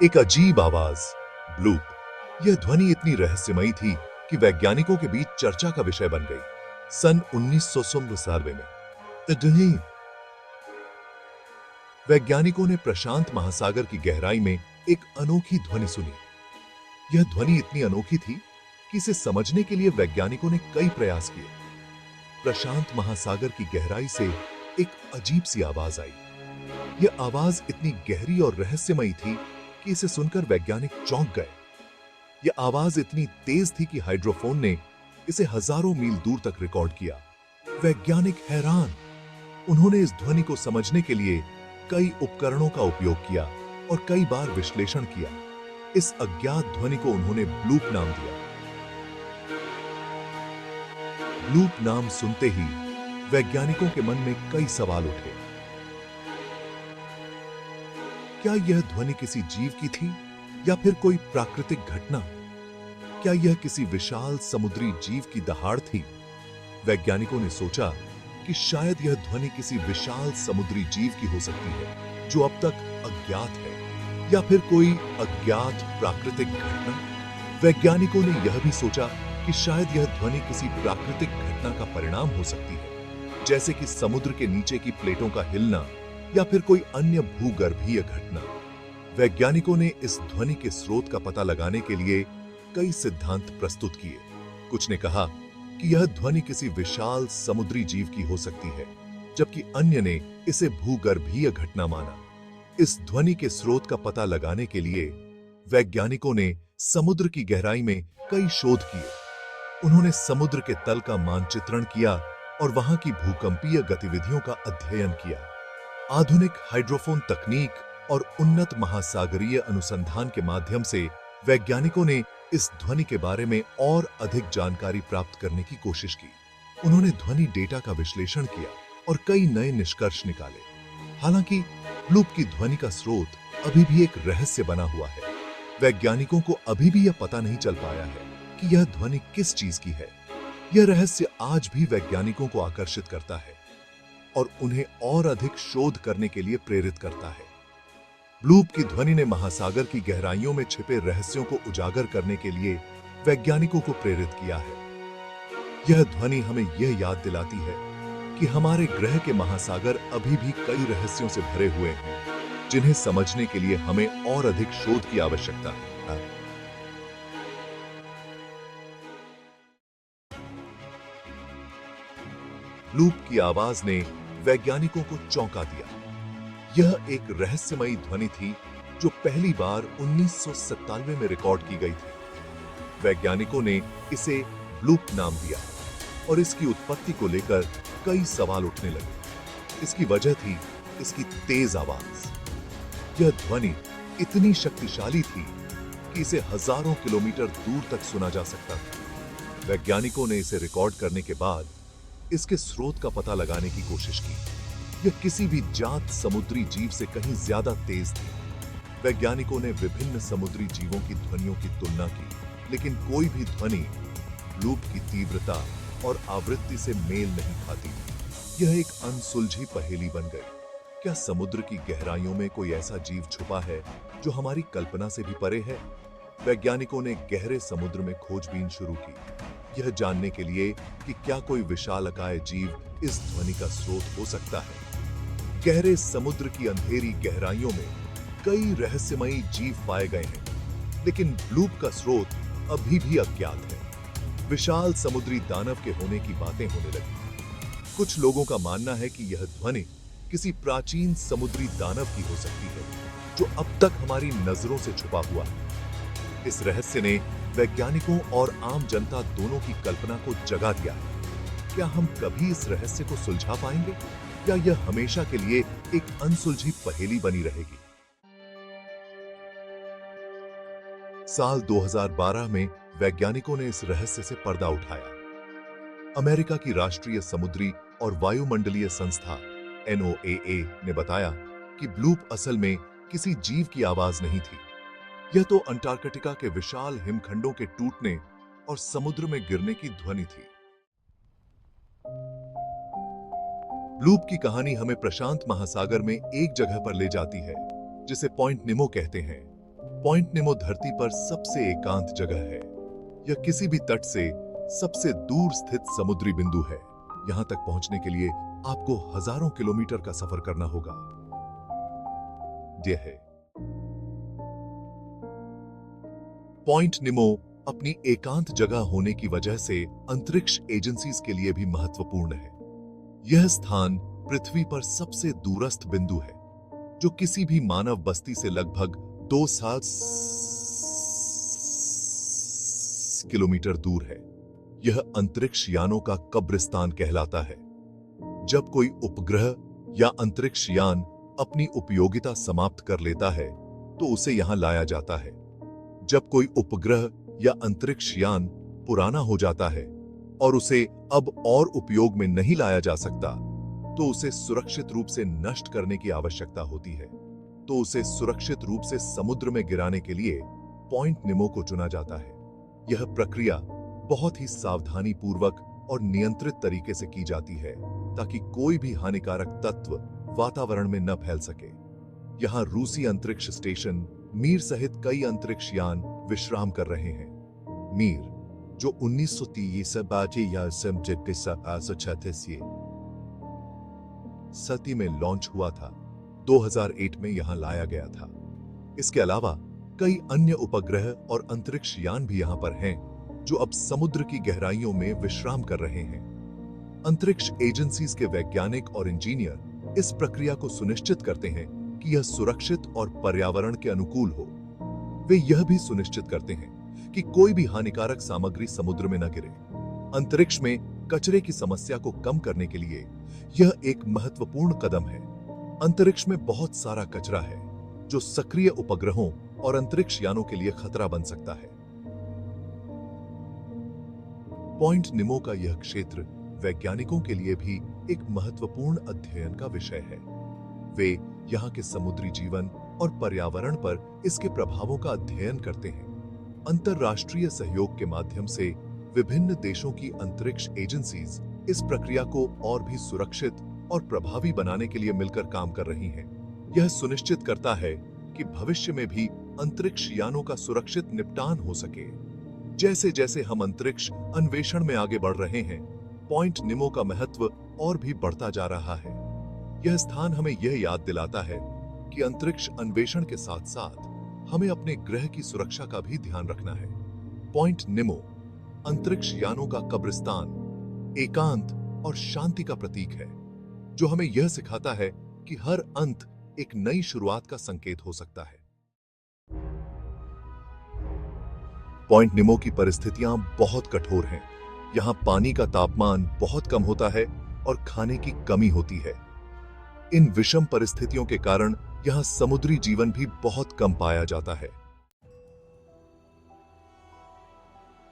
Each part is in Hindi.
एक अजीब आवाज, ब्लूप। यह ध्वनि इतनी रहस्यमयी थी कि वैज्ञानिकों के बीच चर्चा का विषय बन गई। सन 1997 में ध्वनि वैज्ञानिकों ने प्रशांत महासागर की गहराई में एक अनोखी ध्वनि सुनी। यह ध्वनि इतनी अनोखी थी कि इसे समझने के लिए वैज्ञानिकों ने कई प्रयास किए। प्रशांत महासागर की गहराई से एक अजीब सी आवाज आई। यह आवाज इतनी गहरी और रहस्यमयी थी कि इसे सुनकर वैज्ञानिक चौंक गए। यह आवाज इतनी तेज थी कि हाइड्रोफोन ने इसे हजारों मील दूर तक रिकॉर्ड किया। वैज्ञानिक हैरान। उन्होंने इस ध्वनि को समझने के लिए कई उपकरणों का उपयोग किया और कई बार विश्लेषण किया। इस अज्ञात ध्वनि को उन्होंने ब्लूप नाम दिया। ब्लूप नाम सुनते ही वैज्ञानिकों के मन में कई सवाल उठे। क्या यह ध्वनि किसी जीव की थी या फिर कोई प्राकृतिक घटना? क्या यह किसी विशाल समुद्री जीव की दहाड़ थी? वैज्ञानिकों ने सोचा कि शायद यह ध्वनि किसी विशाल समुद्री जीव की हो सकती है जो अब तक अज्ञात है, या फिर कोई अज्ञात प्राकृतिक घटना। वैज्ञानिकों ने यह भी सोचा कि शायद यह ध्वनि किसी प्राकृतिक घटना का परिणाम हो सकती है, जैसे कि समुद्र के नीचे की प्लेटों का हिलना या फिर कोई अन्य भूगर्भीय घटना। वैज्ञानिकों ने इस ध्वनि के स्रोत का पता लगाने के लिए कई सिद्धांत प्रस्तुत किए। कुछ ने कहा कि यह ध्वनि किसी विशाल समुद्री जीव की हो सकती है, जबकि अन्य ने इसे भूगर्भीय घटना माना। इस ध्वनि के स्रोत का पता लगाने के लिए वैज्ञानिकों ने समुद्र की गहराई में कई शोध किए। उन्होंने समुद्र के तल का मानचित्रण किया और वहां की भूकंपीय गतिविधियों का अध्ययन किया। आधुनिक हाइड्रोफोन तकनीक और उन्नत महासागरीय अनुसंधान के माध्यम से वैज्ञानिकों ने इस ध्वनि के बारे में और अधिक जानकारी प्राप्त करने की कोशिश की। उन्होंने ध्वनि डेटा का विश्लेषण किया और कई नए निष्कर्ष निकाले। हालांकि ब्लूप की ध्वनि का स्रोत अभी भी एक रहस्य बना हुआ है। वैज्ञानिकों को अभी भी यह पता नहीं चल पाया है कि यह ध्वनि किस चीज की है। यह रहस्य आज भी वैज्ञानिकों को आकर्षित करता है और उन्हें और अधिक शोध करने के लिए प्रेरित करता है। ब्लूप की ध्वनि ने महासागर की गहराइयों में छिपे रहस्यों को उजागर करने के लिए वैज्ञानिकों को प्रेरित किया है। यह ध्वनि हमें यह याद दिलाती है कि हमारे ग्रह के महासागर अभी भी कई रहस्यों से भरे हुए हैं, जिन्हें समझने के लिए हमें और अधिक शोध की आवश्यकता है। ब्लूप की आवाज ने वैज्ञानिकों को चौंका दिया। यह एक रहस्यमयी ध्वनि थी जो पहली बार 1997 में रिकॉर्ड की गई थी। वैज्ञानिकों ने इसे ब्लूप नाम दिया और इसकी उत्पत्ति को लेकर कई सवाल उठने लगे। इसकी वजह थी इसकी तेज आवाज। यह ध्वनि इतनी शक्तिशाली थी कि इसे हजारों किलोमीटर दूर तक सुना जा सकता था। वैज्ञानिकों ने इसे रिकॉर्ड करने के बाद इसके स्रोत का पता लगाने की कोशिश की। यह किसी भी जात समुद्री जीव से कहीं ज्यादा तेज थी। वैज्ञानिकों ने विभिन्न समुद्री जीवों की ध्वनियों की तुलना की, लेकिन कोई भी ध्वनि ब्लूप की तीव्रता और आवृत्ति से मेल नहीं खाती। यह एक अनसुलझी पहेली बन गई। क्या समुद्र की गहराइयों में कोई ऐसा जीव छुपा है जो हमारी कल्पना से भी परे है? वैज्ञानिकों ने गहरे समुद्र में खोजबीन शुरू की, यह जानने के लिए कि क्या कोई विशालकाय जीव इस ध्वनि का स्रोत हो सकता है। गहरे समुद्र की अंधेरी गहराइयों में कई रहस्यमयी जीव पाए गए हैं, लेकिन ब्लूप का स्रोत अभी भी अज्ञात है। विशाल समुद्री दानव के होने की बातें होने लगी। कुछ लोगों का मानना है कि यह ध्वनि किसी प्राचीन समुद्री दानव की हो सकती है, जो अब तक हमारी नजरों से छुपा हुआ है। इस रहस्य ने वैज्ञानिकों और आम जनता दोनों की कल्पना को जगा दिया है। क्या हम कभी इस रहस्य को सुलझा पाएंगे, या यह हमेशा के लिए एक अनसुलझी पहेली बनी रहेगी? साल 2012 में वैज्ञानिकों ने इस रहस्य से पर्दा उठाया। अमेरिका की राष्ट्रीय समुद्री और वायुमंडलीय संस्था NOAA ने बताया कि ब्लूप असल में किसी जीव की आवाज नहीं थी। यह तो अंटार्कटिका के विशाल हिमखंडों के टूटने और समुद्र में गिरने की ध्वनि थी। ब्लूप की कहानी हमें प्रशांत महासागर में एक जगह पर ले जाती है जिसे पॉइंट निमो कहते हैं। पॉइंट निमो धरती पर सबसे एकांत जगह है। यह किसी भी तट से सबसे दूर स्थित समुद्री बिंदु है। यहां तक पहुंचने के लिए आपको हजारों किलोमीटर का सफर करना होगा। यह है पॉइंट निमो अपनी एकांत जगह होने की वजह से अंतरिक्ष एजेंसीज के लिए भी महत्वपूर्ण है। यह स्थान पृथ्वी पर सबसे दूरस्थ बिंदु है, जो किसी भी मानव बस्ती से लगभग 200 किलोमीटर दूर है। यह अंतरिक्ष यानों का कब्रिस्तान कहलाता है। जब कोई उपग्रह या अंतरिक्ष यान अपनी उपयोगिता समाप्त कर लेता है, तो उसे यहां लाया जाता है। जब कोई उपग्रह या अंतरिक्ष यान पुराना हो जाता है और उसे अब और उपयोग में नहीं लाया जा सकता, तो उसे सुरक्षित रूप से नष्ट करने की आवश्यकता होती है। तो उसे सुरक्षित रूप से समुद्र में गिराने के लिए पॉइंट निमो को चुना जाता है। यह प्रक्रिया बहुत ही सावधानी पूर्वक और नियंत्रित तरीके से की जाती है, ताकि कोई भी हानिकारक तत्व वातावरण में न फैल सके। यहां रूसी अंतरिक्ष स्टेशन मीर सहित कई अंतरिक्ष यान विश्राम कर रहे हैं। मीर, जो 1930 में लॉन्च हुआ था, 2008 में यहां लाया गया था। इसके अलावा कई अन्य उपग्रह और अंतरिक्ष यान भी यहां पर हैं, जो अब समुद्र की गहराइयों में विश्राम कर रहे हैं। अंतरिक्ष एजेंसीज के वैज्ञानिक और इंजीनियर इस प्रक्रिया को सुनिश्चित करते हैं कि यह सुरक्षित और पर्यावरण के अनुकूल हो। वे यह भी सुनिश्चित करते हैं कि कोई भी हानिकारक सामग्री समुद्र में न गिरे। अंतरिक्ष में कचरे की समस्या को कम करने के लिए यह एक महत्वपूर्ण कदम है। अंतरिक्ष में बहुत सारा कचरा है, जो सक्रिय उपग्रहों और अंतरिक्ष यानों के लिए खतरा बन सकता है। पॉइंट निमो का यह क्षेत्र वैज्ञानिकों के लिए भी एक महत्वपूर्ण अध्ययन का विषय है। वे यहाँ के समुद्री जीवन और पर्यावरण पर इसके प्रभावों का अध्ययन करते हैं। अंतरराष्ट्रीय सहयोग के माध्यम से विभिन्न देशों की अंतरिक्ष एजेंसीज इस प्रक्रिया को और भी सुरक्षित और प्रभावी बनाने के लिए मिलकर काम कर रही हैं। यह सुनिश्चित करता है कि भविष्य में भी अंतरिक्ष यानों का सुरक्षित निपटान हो सके। जैसे जैसे हम अंतरिक्ष अन्वेषण में आगे बढ़ रहे हैं, पॉइंट निमो का महत्व और भी बढ़ता जा रहा है। यह स्थान हमें यह याद दिलाता है कि अंतरिक्ष अन्वेषण के साथ साथ हमें अपने ग्रह की सुरक्षा का भी ध्यान रखना है। पॉइंट निमो अंतरिक्ष यानों का कब्रिस्तान, एकांत और शांति का प्रतीक है, जो हमें यह सिखाता है कि हर अंत एक नई शुरुआत का संकेत हो सकता है। पॉइंट निमो की परिस्थितियां बहुत कठोर हैं। यहां पानी का तापमान बहुत कम होता है और खाने की कमी होती है। इन विषम परिस्थितियों के कारण यहां समुद्री जीवन भी बहुत कम पाया जाता है।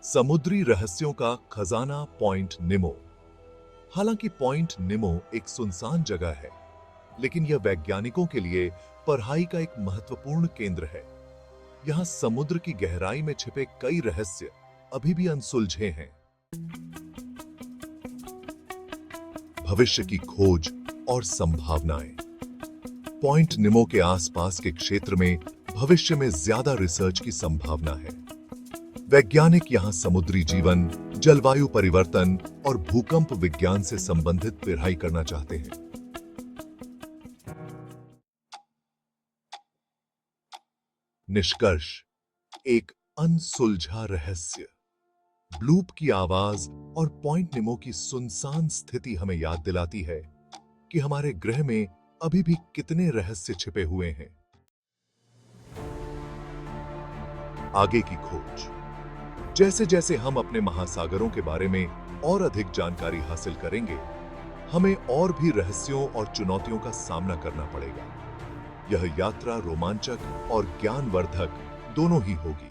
समुद्री रहस्यों का खजाना पॉइंट निमो। हालांकि पॉइंट निमो एक सुनसान जगह है, लेकिन यह वैज्ञानिकों के लिए पढ़ाई का एक महत्वपूर्ण केंद्र है। यहां समुद्र की गहराई में छिपे कई रहस्य अभी भी अनसुलझे हैं। भविष्य की खोज और संभावनाएं। पॉइंट निमो के आसपास के क्षेत्र में भविष्य में ज्यादा रिसर्च की संभावना है। वैज्ञानिक यहां समुद्री जीवन, जलवायु परिवर्तन और भूकंप विज्ञान से संबंधित पढ़ाई करना चाहते हैं। निष्कर्ष, एक अनसुलझा रहस्य। ब्लूप की आवाज और पॉइंट निमो की सुनसान स्थिति हमें याद दिलाती है कि हमारे ग्रह में अभी भी कितने रहस्य छिपे हुए हैं। आगे की खोज। जैसे जैसे हम अपने महासागरों के बारे में और अधिक जानकारी हासिल करेंगे, हमें और भी रहस्यों और चुनौतियों का सामना करना पड़ेगा। यह यात्रा रोमांचक और ज्ञानवर्धक दोनों ही होगी।